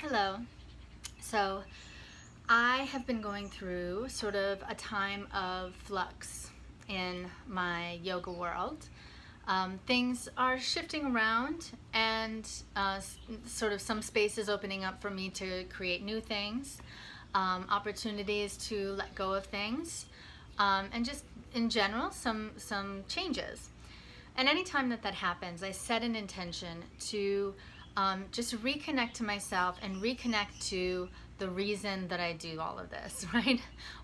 Hello. So, I have been going through sort of a time of flux in my yoga world. Things are shifting around, and sort of some spaces opening up for me to create new things, opportunities to let go of things, and just in general, some changes. And anytime that happens, I set an intention to just reconnect to myself and reconnect to the reason that I do all of this, right?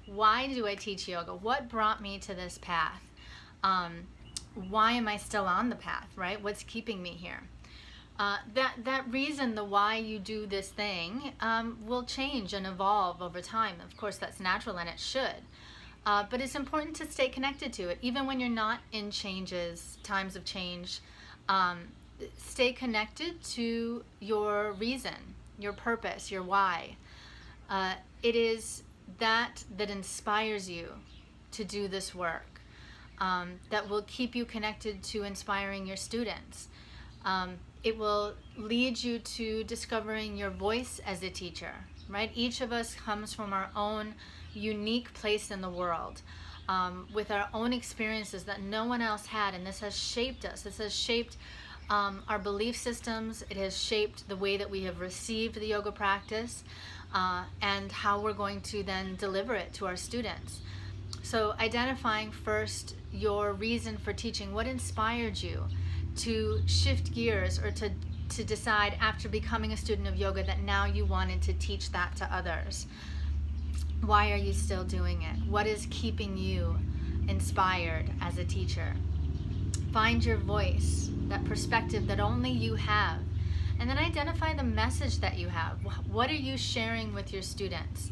Why do I teach yoga? What brought me to this path? Why am I still on the path, right? What's keeping me here? That reason, the why you do this thing, will change and evolve over time. Of course, that's natural and it should. But it's important to stay connected to it, even when you're not in times of change. Stay connected to your reason, your purpose, your why. It is that inspires you to do this work, that will keep you connected to inspiring your students. It will lead you to discovering your voice as a teacher, right? Each of us comes from our own unique place in the world, with our own experiences that no one else had, and this has shaped us. This has shaped our belief systems. It has shaped the way that we have received the yoga practice, and how we're going to then deliver it to our students. So identifying first your reason for teaching, what inspired you to shift gears, or to decide after becoming a student of yoga that now you wanted to teach that to others. Why are you still doing it? What is keeping you inspired as a teacher? Find your voice, that perspective that only you have, and then identify the message that you have. What are you sharing with your students?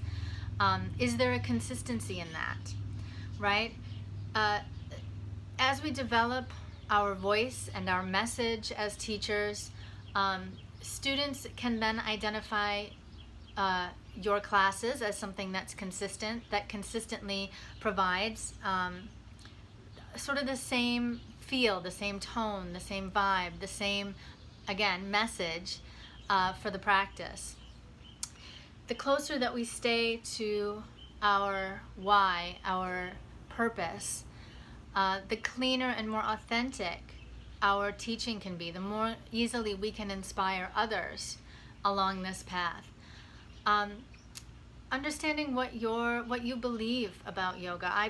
Is there a consistency in that, right? As we develop our voice and our message as teachers, students can then identify your classes as something that's consistent, that consistently provides sort of the same feel, the same tone, the same vibe, the same, again, message for the practice. The closer that we stay to our why, our purpose, the cleaner and more authentic our teaching can be, the more easily we can inspire others along this path. Understanding what you believe about yoga. I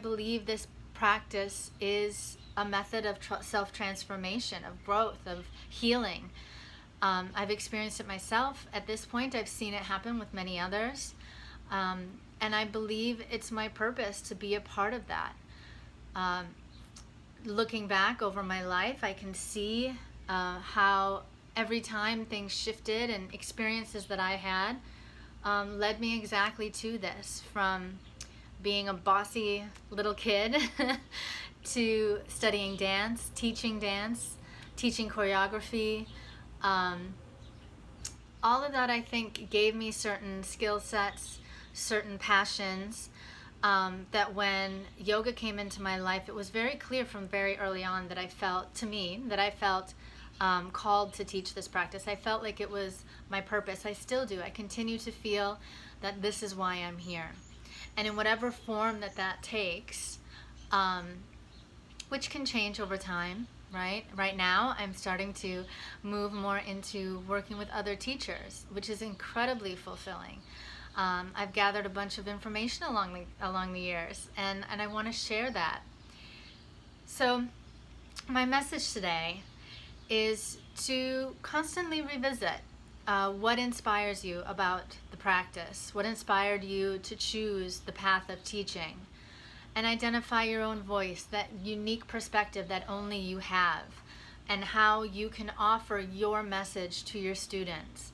believe this practice is a method of self-transformation, of growth, of healing. I've experienced it myself. At this point, I've seen it happen with many others. And I believe it's my purpose to be a part of that. Looking back over my life, I can see how every time things shifted and experiences that I had led me exactly to this, from being a bossy little kid to studying dance, teaching choreography. All of that, I think, gave me certain skill sets, certain passions, that when yoga came into my life, it was very clear from very early on that I felt called to teach this practice. I felt like it was my purpose. I still do. I continue to feel that this is why I'm here. And in whatever form that takes, which can change over time, right? Right now, I'm starting to move more into working with other teachers, which is incredibly fulfilling. I've gathered a bunch of information along the years, and I want to share that. So my message today is to constantly revisit what inspires you about the practice, what inspired you to choose the path of teaching, and identify your own voice, that unique perspective that only you have, and how you can offer your message to your students.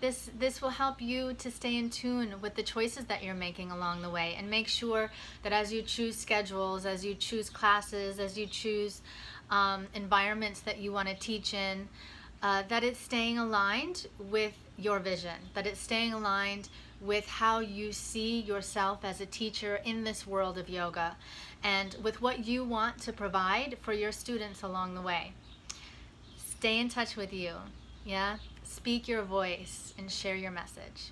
This will help you to stay in tune with the choices that you're making along the way, and make sure that as you choose schedules, as you choose classes, as you choose environments that you want to teach in, that it's staying aligned with your vision, that it's staying aligned with how you see yourself as a teacher in this world of yoga, and with what you want to provide for your students along the way. Stay in touch with you. Yeah? Speak your voice and share your message.